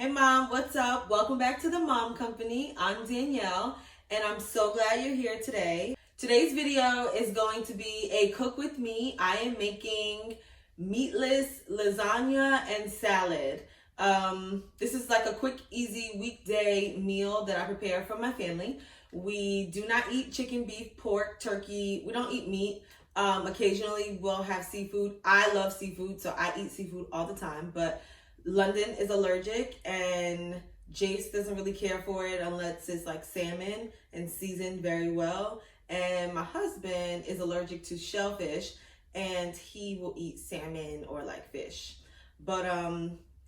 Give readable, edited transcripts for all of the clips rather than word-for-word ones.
Hey mom, what's up? Welcome back to the Mom Company. I'm Danielle and I'm so glad you're here today. Today's video is going to be a cook with me. I am making meatless lasagna and salad. This is like a quick, easy weekday meal that I prepare for my family. We do not eat chicken, beef, pork, turkey. We don't eat meat. Occasionally we'll have seafood. I love seafood, so I eat seafood all the time, but London is allergic and Jace doesn't really care for it unless it's like salmon and seasoned very well. And my husband is allergic to shellfish and he will eat salmon or like fish. But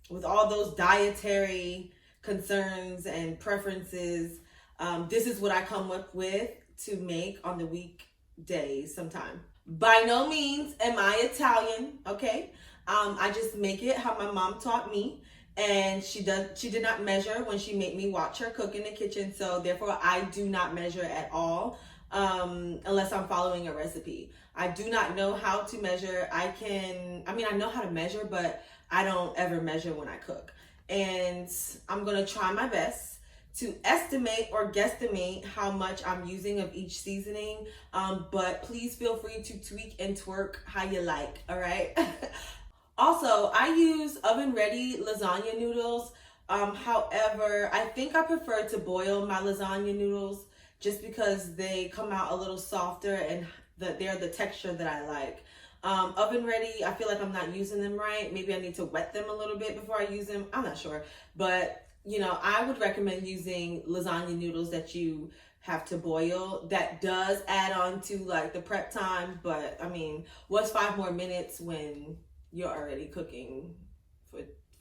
with all those dietary concerns and preferences, this is what I come up with to make on the weekdays sometime. By no means am I Italian, okay? I just make it how my mom taught me, and she did not measure when she made me watch her cook in the kitchen, so therefore I do not measure at all unless I'm following a recipe. I do not know how to measure. I know how to measure, but I don't ever measure when I cook. And I'm gonna try my best to estimate or guesstimate how much I'm using of each seasoning, but please feel free to tweak and twerk how you like, all right? Also, I use oven-ready lasagna noodles. However, I think I prefer to boil my lasagna noodles just because they come out a little softer and they're the texture that I like. Oven-ready, I feel like I'm not using them right. Maybe I need to wet them a little bit before I use them. I'm not sure. But, you know, I would recommend using lasagna noodles that you have to boil. That does add on to like the prep time, but I mean, what's 5 more minutes when you're already cooking for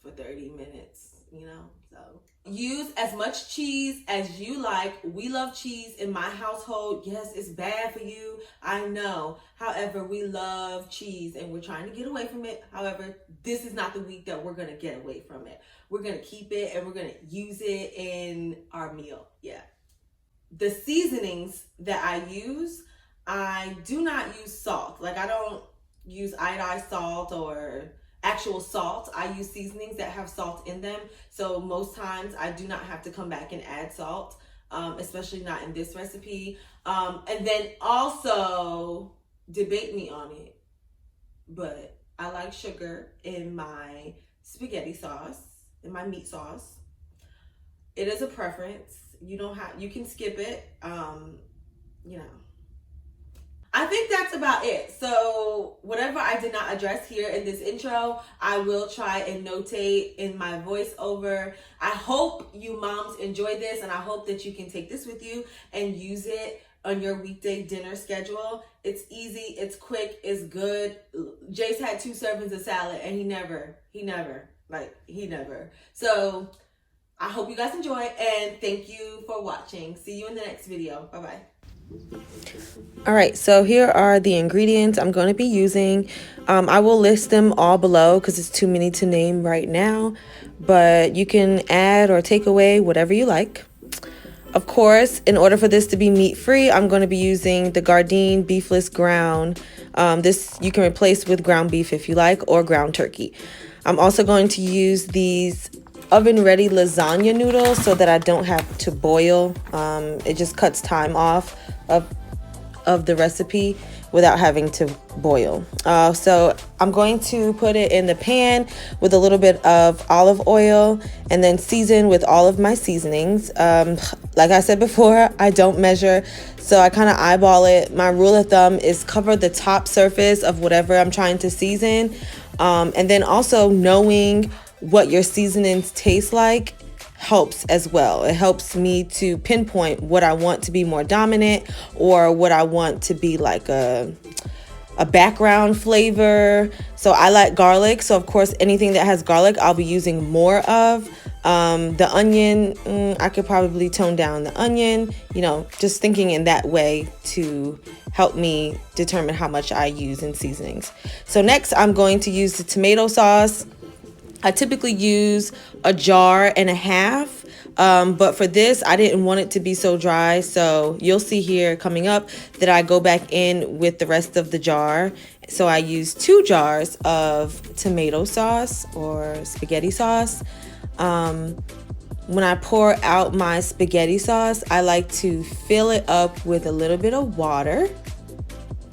30 minutes, you know? So use as much cheese as you like. We love cheese in my household. Yes, it's bad for you, I know. However, we love cheese and we're trying to get away from it. However, this is not the week that we're gonna get away from it. We're gonna keep it and we're gonna use it in our meal. Yeah. The seasonings that I do not use salt. Like, I don't use iodized salt or actual salt. I use seasonings that have salt in them. So most times I do not have to come back and add salt, especially not in this recipe. And then also, debate me on it, but I like sugar in my spaghetti sauce, in my meat sauce. It is a preference. You can skip it, you know. I think that's about it. So whatever I did not address here in this intro, I will try and notate in my voiceover. I hope you moms enjoy this, and I hope that you can take this with you and use it on your weekday dinner schedule. It's easy, it's quick, it's good. Jace had 2 servings of salad and he never. So I hope you guys enjoy, and thank you for watching. See you in the next video. Bye-bye. All right, so here are the ingredients I'm going to be using. I will list them all below because it's too many to name right now, but you can add or take away whatever you like. Of course, in order for this to be meat-free, I'm going to be using the Gardein beefless ground. This you can replace with ground beef if you like, or ground turkey. I'm also going to use these oven-ready lasagna noodles so that I don't have to boil. It just cuts time off of the recipe without having to boil. So I'm going to put it in the pan with a little bit of olive oil and then season with all of my seasonings. Like I said before, I don't measure, so I kind of eyeball it. My rule of thumb is cover the top surface of whatever I'm trying to season. And then also knowing what your seasonings taste like helps as well. It helps me to pinpoint what I want to be more dominant or what I want to be like a background flavor. So I like garlic, so of course anything that has garlic I'll be using more of. The onion, I could probably tone down the onion, you know, just thinking in that way to help me determine how much I use in seasonings. So next I'm going to use the tomato sauce. I typically use 1.5 jars, but for this, I didn't want it to be so dry. So you'll see here coming up that I go back in with the rest of the jar. So I use 2 jars of tomato sauce or spaghetti sauce. When I pour out my spaghetti sauce, I like to fill it up with a little bit of water.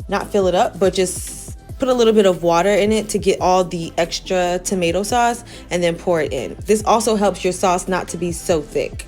Not fill it up, but just put a little bit of water in it to get all the extra tomato sauce and then pour it in. This also helps your sauce not to be so thick.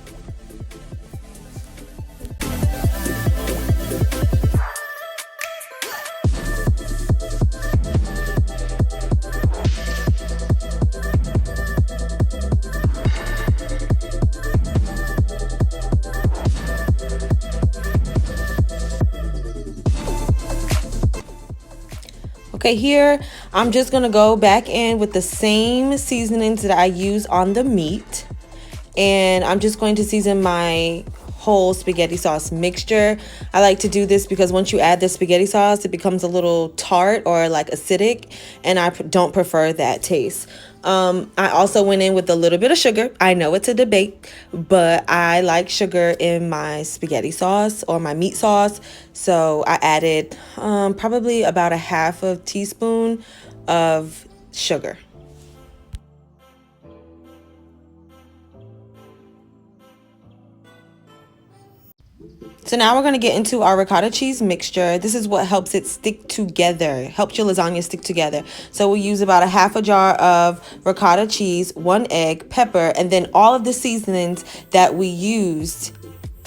Okay, here I'm just gonna go back in with the same seasonings that I use on the meat, and I'm just going to season my whole spaghetti sauce mixture. I like to do this because once you add the spaghetti sauce, it becomes a little tart or like acidic, and I don't prefer that taste. I also went in with a little bit of sugar. I know it's a debate, but I like sugar in my spaghetti sauce or my meat sauce. So I added probably about a half a teaspoon of sugar. So now we're going to get into our ricotta cheese mixture. This is what helps it stick together, helps your lasagna stick together. So we'll use about a half a jar of ricotta cheese, 1 egg, pepper, and then all of the seasonings that we used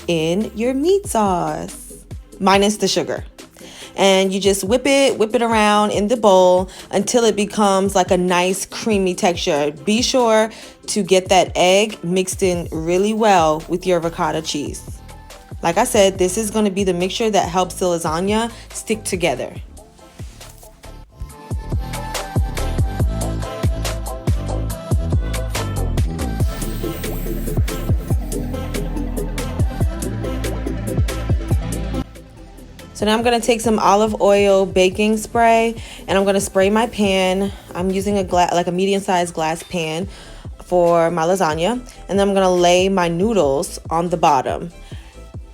in your meat sauce, minus the sugar. And you just whip it around in the bowl until it becomes like a nice creamy texture. Be sure to get that egg mixed in really well with your ricotta cheese. Like I said, this is going to be the mixture that helps the lasagna stick together. So now I'm going to take some olive oil baking spray and I'm going to spray my pan. I'm using a medium-sized glass pan for my lasagna, and then I'm going to lay my noodles on the bottom.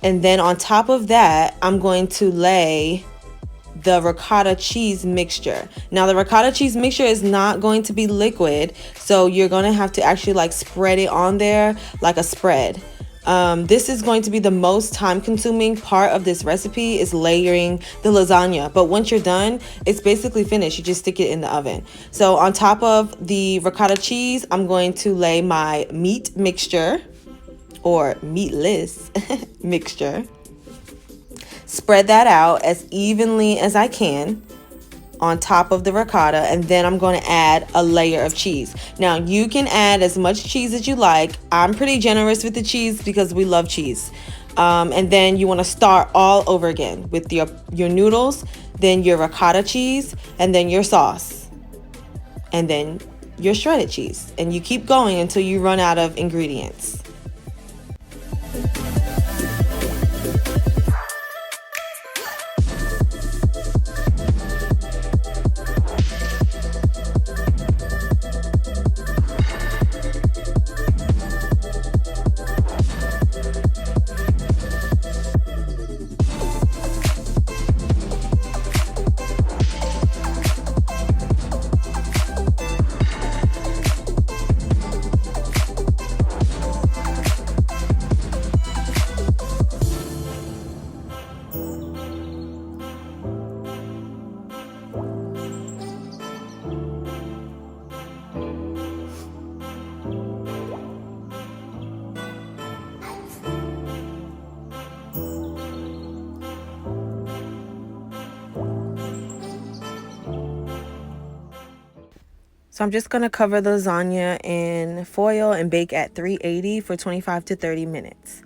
And then on top of that, I'm going to lay the ricotta cheese mixture. Now the ricotta cheese mixture is not going to be liquid, so you're going to have to actually like spread it on there like a spread. This is going to be the most time consuming part of this recipe, is layering the lasagna. But once you're done, it's basically finished. You just stick it in the oven. So on top of the ricotta cheese, I'm going to lay my meat mixture, or meatless mixture. Spread that out as evenly as I can on top of the ricotta, and then I'm going to add a layer of cheese. Now you can add as much cheese as you like. I'm pretty generous with the cheese because we love cheese. And then you want to start all over again with your noodles, then your ricotta cheese, and then your sauce, and then your shredded cheese, and you keep going until you run out of ingredients. So I'm just going to cover the lasagna in foil and bake at 380 for 25 to 30 minutes.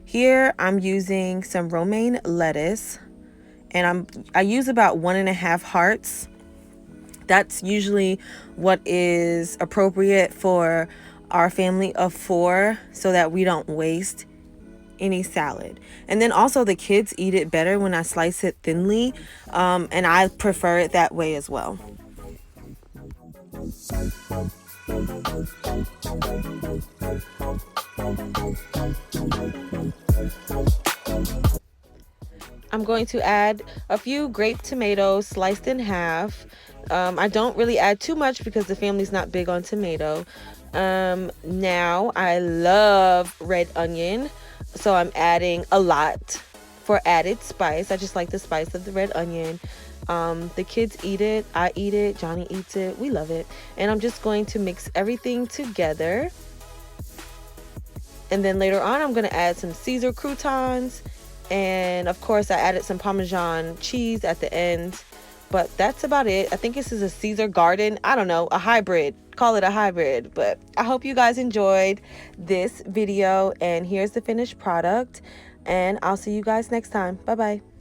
Here I'm using some romaine lettuce, and I use about 1.5 hearts. That's usually what is appropriate for our family of 4, so that we don't waste any salad. And then also the kids eat it better when I slice it thinly, and I prefer it that way as well. I'm going to add a few grape tomatoes sliced in half. I don't really add too much because the family's not big on tomato. Now I love red onion, so I'm adding a lot for added spice. I just like the spice of the red onion. The kids eat it, I eat it, Johnny eats it, we love it. And I'm just going to mix everything together. And then later on, I'm going to add some Caesar croutons. And of course, I added some Parmesan cheese at the end. But that's about it. I think this is a Caesar Garden. I don't know, a hybrid. Call it a hybrid. But I hope you guys enjoyed this video. And here's the finished product. And I'll see you guys next time. Bye-bye.